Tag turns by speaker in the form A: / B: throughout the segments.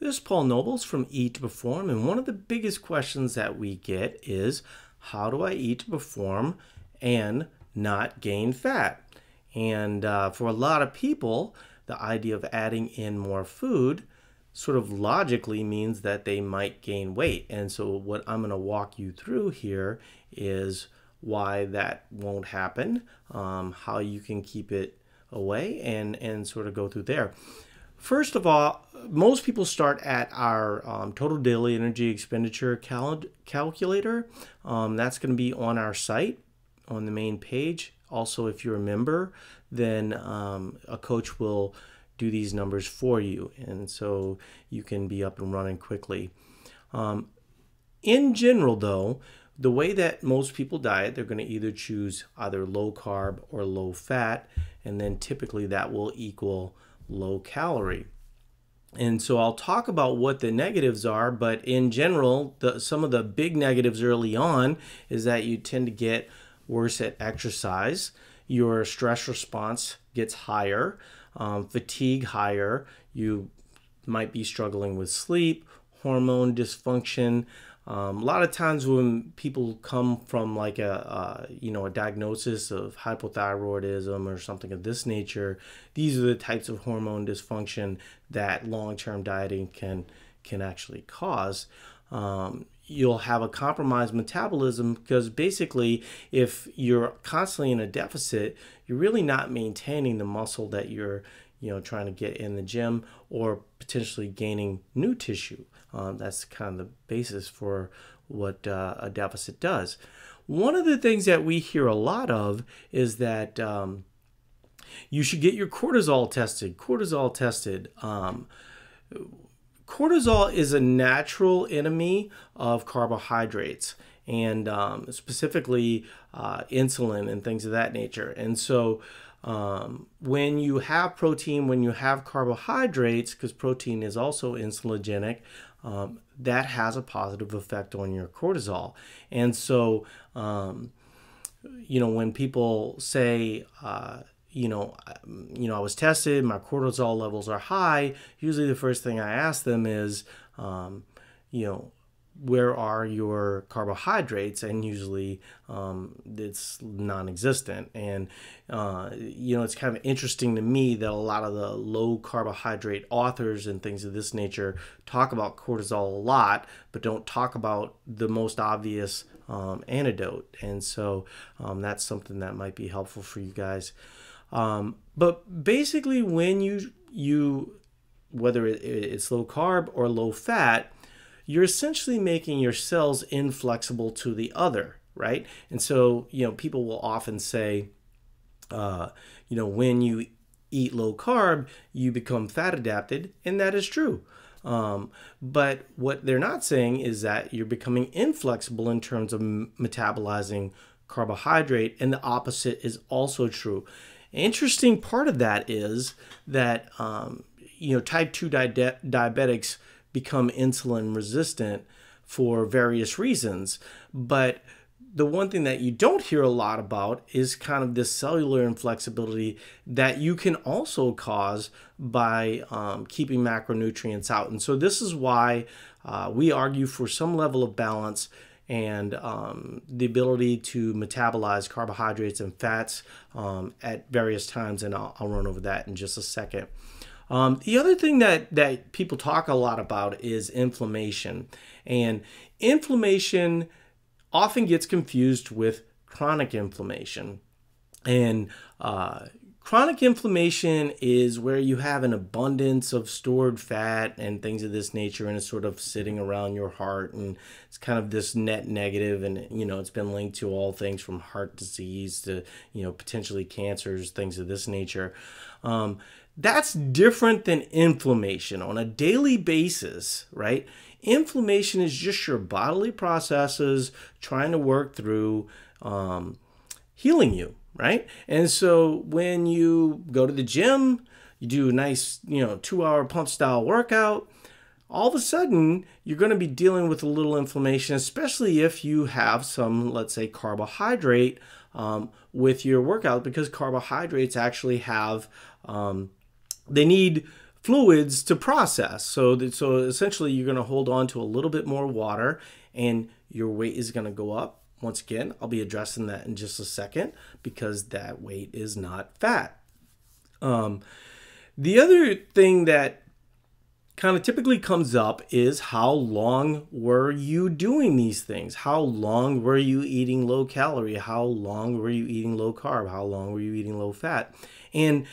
A: This is Paul Nobles from Eat to Perform, and one of the biggest questions that we get is, how do I eat to perform and not gain fat? And for a lot of people, the idea of adding in more food sort of logically means that they might gain weight. And so what I'm going to walk you through here is why that won't happen, how you can keep it away, and sort of go through there. First of all, most people start at our total daily energy expenditure calculator. That's going to be on our site on the main page. Also, if you're a member, then a coach will do these numbers for you, and so you can be up and running quickly. In general, though, the way that most people diet, they're going to either choose either low carb or low fat, and then typically that will equal low calorie. And so I'll talk about what the negatives are, but in general, some of the big negatives early on is that you tend to get worse at exercise. Your stress response gets higher, fatigue higher. You might be struggling with sleep, hormone dysfunction. A lot of times when people come from like a diagnosis of hypothyroidism or something of this nature, these are the types of hormone dysfunction that long-term dieting can actually cause. You'll have a compromised metabolism because basically if you're constantly in a deficit, you're really not maintaining the muscle that you're trying to get in the gym, or potentially gaining new tissue. That's kind of the basis for what a deficit does. One of the things that we hear a lot of is that you should get your cortisol tested. Cortisol is a natural enemy of carbohydrates, and specifically insulin and things of that nature. And so when you have protein, when you have carbohydrates, because protein is also insulinogenic, that has a positive effect on your cortisol. And so, when people say, I was tested, my cortisol levels are high, usually the first thing I ask them is, where are your carbohydrates? And usually it's non-existent. And it's kind of interesting to me that a lot of the low carbohydrate authors and things of this nature talk about cortisol a lot, but don't talk about the most obvious antidote. And so that's something that might be helpful for you guys. But basically, when you whether it's low carb or low fat, you're essentially making your cells inflexible to the other, right? And so, people will often say, when you eat low carb, you become fat adapted, and that is true. But what they're not saying is that you're becoming inflexible in terms of metabolizing carbohydrate, and the opposite is also true. Interesting part of that is that, type 2 diabetics become insulin resistant for various reasons. But the one thing that you don't hear a lot about is kind of this cellular inflexibility that you can also cause by keeping macronutrients out. And so this is why we argue for some level of balance and the ability to metabolize carbohydrates and fats at various times. And I'll run over that in just a second. The other thing that people talk a lot about is inflammation. And inflammation often gets confused with chronic inflammation. And chronic inflammation is where you have an abundance of stored fat and things of this nature, and it's sort of sitting around your heart, and it's kind of this net negative, and it's been linked to all things from heart disease to potentially cancers, things of this nature. That's different than inflammation on a daily basis, right? Inflammation is just your bodily processes trying to work through healing you, right? And so when you go to the gym, you do a nice, 2-hour pump style workout, all of a sudden you're going to be dealing with a little inflammation, especially if you have some, let's say, carbohydrate with your workout, because carbohydrates actually have, they need fluids to process. So essentially you're going to hold on to a little bit more water and your weight is going to go up. Once again, I'll be addressing that in just a second because that weight is not fat. The other thing that kind of typically comes up is how long were you doing these things? How long were you eating low calorie? How long were you eating low carb? How long were you eating low fat? And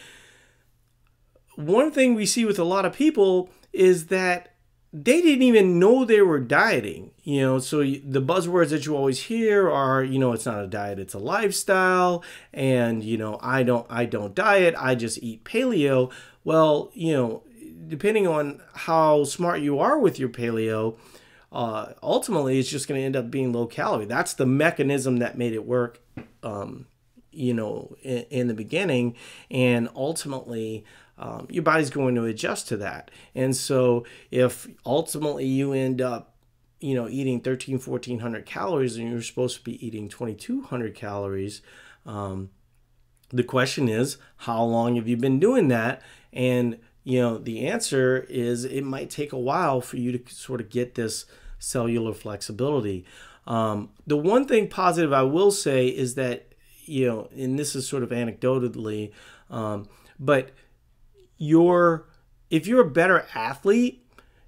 A: one thing we see with a lot of people is that they didn't even know they were dieting. So the buzzwords that you always hear are, it's not a diet, it's a lifestyle. And, I don't diet, I just eat paleo. Well, depending on how smart you are with your paleo, ultimately it's just going to end up being low calorie. That's the mechanism that made it work, in the beginning. And ultimately, your body's going to adjust to that. And so if ultimately you end up, eating 1,400 calories and you're supposed to be eating 2,200 calories, the question is, how long have you been doing that? And, the answer is it might take a while for you to sort of get this cellular flexibility. The one thing positive I will say is that, and this is sort of anecdotally, but if you're a better athlete,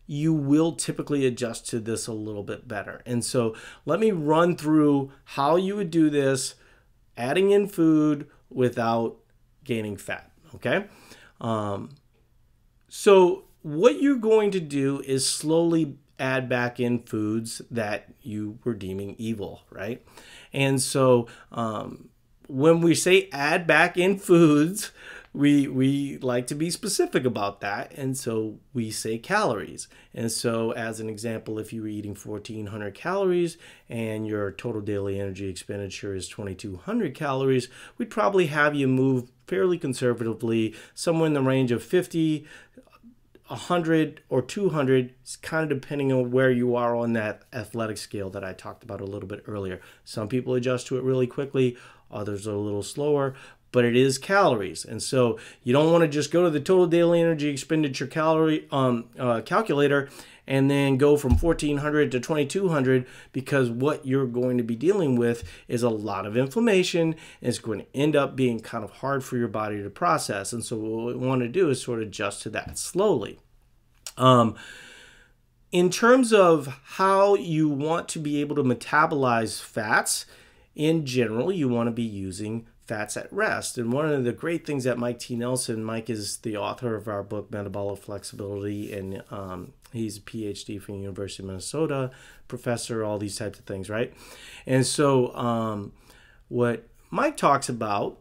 A: you will typically adjust to this a little bit better. And so let me run through how you would do this, adding in food without gaining fat, okay? So what you're going to do is slowly add back in foods that you were deeming evil, right? And so when we say add back in foods, we like to be specific about that, and so we say calories. And so as an example, if you were eating 1,400 calories and your total daily energy expenditure is 2,200 calories, we'd probably have you move fairly conservatively somewhere in the range of 50, 100, or 200, kind of depending on where you are on that athletic scale that I talked about a little bit earlier. Some people adjust to it really quickly, others are a little slower, but it is calories. And so you don't want to just go to the total daily energy expenditure calorie calculator and then go from 1,400 to 2,200, because what you're going to be dealing with is a lot of inflammation, and it's going to end up being kind of hard for your body to process. And so what we want to do is sort of adjust to that slowly. In terms of how you want to be able to metabolize fats, in general, you want to be using fats at rest. And one of the great things that Mike T. Nelson, Mike is the author of our book, Metabolic Flexibility, and he's a PhD from the University of Minnesota, professor, all these types of things, right? And so what Mike talks about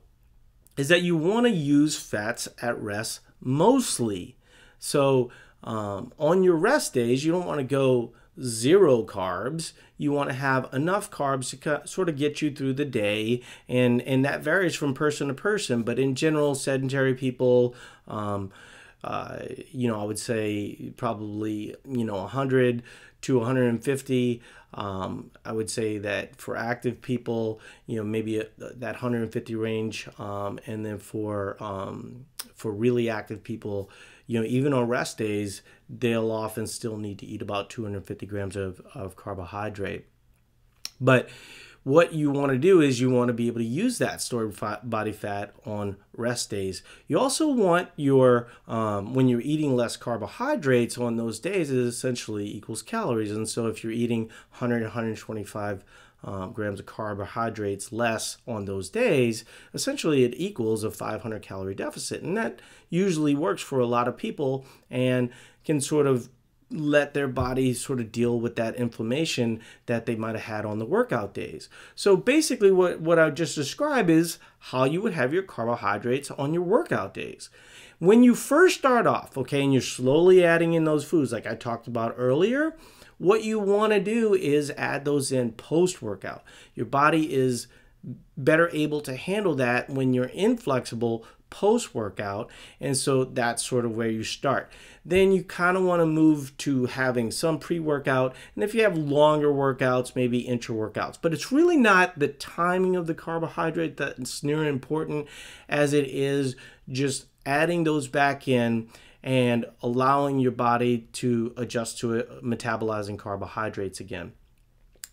A: is that you want to use fats at rest mostly. So on your rest days, you don't want to go zero carbs. You want to have enough carbs to sort of get you through the day, and that varies from person to person. But in general, sedentary people, I would say probably 100 to 150. I would say that for active people, maybe that 150 range, and then for really active people, even on rest days, they'll often still need to eat about 250 grams of carbohydrate. But what you want to do is you want to be able to use that stored body fat on rest days. You also want your, when you're eating less carbohydrates on those days, it essentially equals calories. And so if you're eating 100, 125 grams of carbohydrates less on those days, essentially it equals a 500 calorie deficit. And that usually works for a lot of people and can sort of let their body sort of deal with that inflammation that they might have had on the workout days. So basically what I just described is how you would have your carbohydrates on your workout days. When you first start off, okay, and you're slowly adding in those foods like I talked about earlier, what you want to do is add those in post-workout. Your body is better able to handle that when you're inflexible post-workout, and so that's sort of where you start. Then you kind of want to move to having some pre-workout, and if you have longer workouts, maybe intra-workouts. But it's really not the timing of the carbohydrate that's near important as it is just adding those back in and allowing your body to adjust to it, metabolizing carbohydrates again.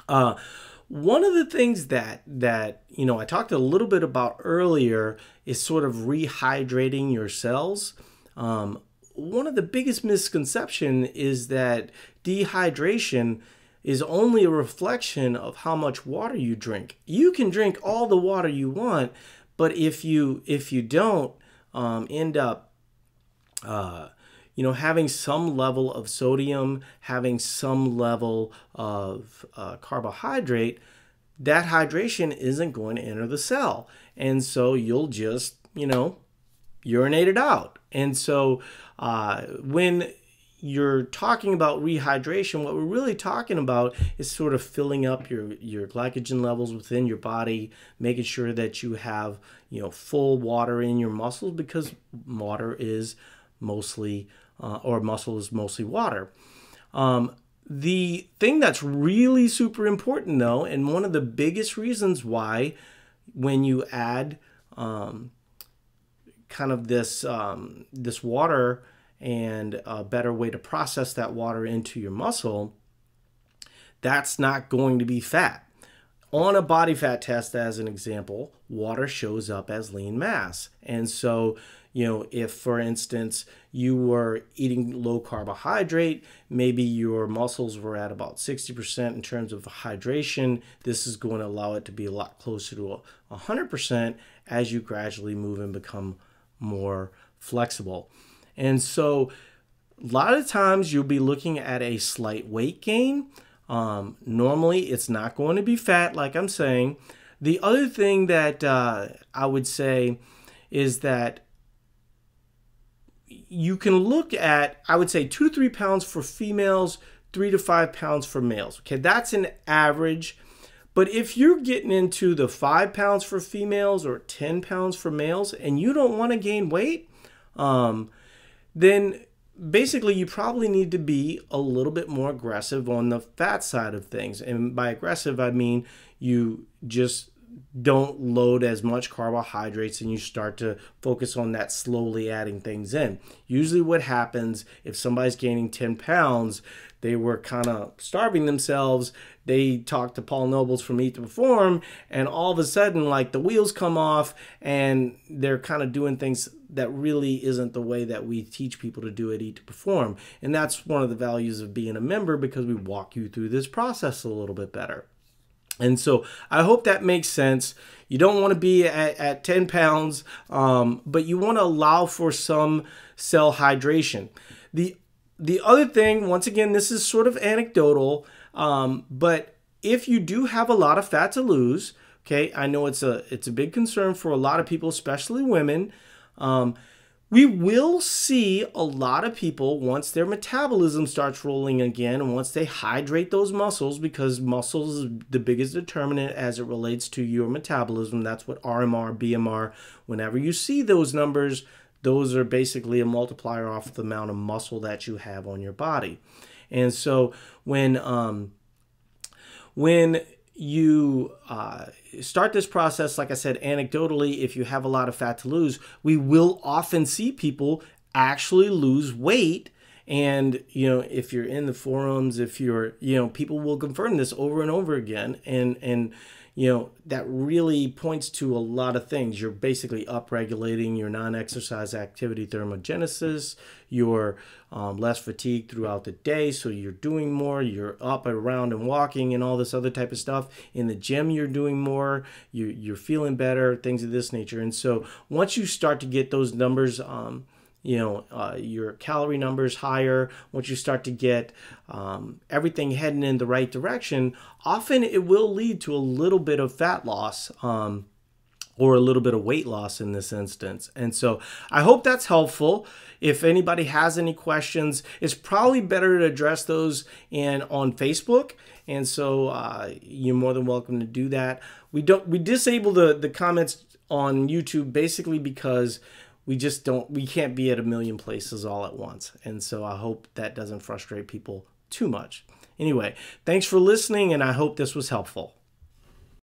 A: One of the things that I talked a little bit about earlier is sort of rehydrating your cells. One of the biggest misconception is that dehydration is only a reflection of how much water you drink. You can drink all the water you want, but if you don't end up having some level of sodium, having some level of carbohydrate, that hydration isn't going to enter the cell. And so you'll just, urinate it out. And so when you're talking about rehydration, what we're really talking about is sort of filling up your glycogen levels within your body, making sure that you have, full water in your muscles, because water is mostly muscle is mostly water. The thing that's really super important, though, and one of the biggest reasons why when you add kind of this water and a better way to process that water into your muscle, that's not going to be fat. On a body fat test, as an example, water shows up as lean mass. And so, if, for instance, you were eating low carbohydrate, maybe your muscles were at about 60% in terms of hydration, this is going to allow it to be a lot closer to 100% as you gradually move and become more flexible. And so a lot of times you'll be looking at a slight weight gain. Normally it's not going to be fat, like I'm saying. The other thing that I would say is that you can look at, I would say 2 to 3 pounds for females, 3 to 5 pounds for males. Okay, that's an average. But if you're getting into the 5 pounds for females or 10 pounds for males and you don't want to gain weight, then basically you probably need to be a little bit more aggressive on the fat side of things. And by aggressive, I mean you just don't load as much carbohydrates and you start to focus on that slowly adding things in. Usually what happens if somebody's gaining 10 pounds, they were kind of starving themselves. They talk to Paul Nobles from Eat to Perform, and all of a sudden, like, the wheels come off and they're kind of doing things that really isn't the way that we teach people to do at Eat to Perform. And that's one of the values of being a member, because we walk you through this process a little bit better. And so I hope that makes sense. You don't want to be at 10 pounds, but you want to allow for some cell hydration. The other thing, once again, this is sort of anecdotal, but if you do have a lot of fat to lose, okay, I know it's a big concern for a lot of people, especially women. We will see a lot of people, once their metabolism starts rolling again and once they hydrate those muscles, because muscles is the biggest determinant as it relates to your metabolism. That's what RMR, BMR, whenever you see those numbers, those are basically a multiplier off the amount of muscle that you have on your body. And so when you start this process, like I said, anecdotally, if you have a lot of fat to lose, we will often see people actually lose weight. And, if you're in the forums, if you're, people will confirm this over and over again. And that really points to a lot of things. You're basically upregulating your non-exercise activity thermogenesis. You're less fatigued throughout the day, so you're doing more. You're up and around and walking and all this other type of stuff. In the gym, you're doing more. You're feeling better, things of this nature. And so once you start to get those numbers, your calorie numbers higher, once you start to get everything heading in the right direction, often it will lead to a little bit of fat loss or a little bit of weight loss in this instance. And so I hope that's helpful. If anybody has any questions, it's probably better to address those on Facebook. And so you're more than welcome to do that. We disable the comments on YouTube basically because we can't be at a million places all at once. And so I hope that doesn't frustrate people too much. Anyway, thanks for listening, and I hope this was helpful.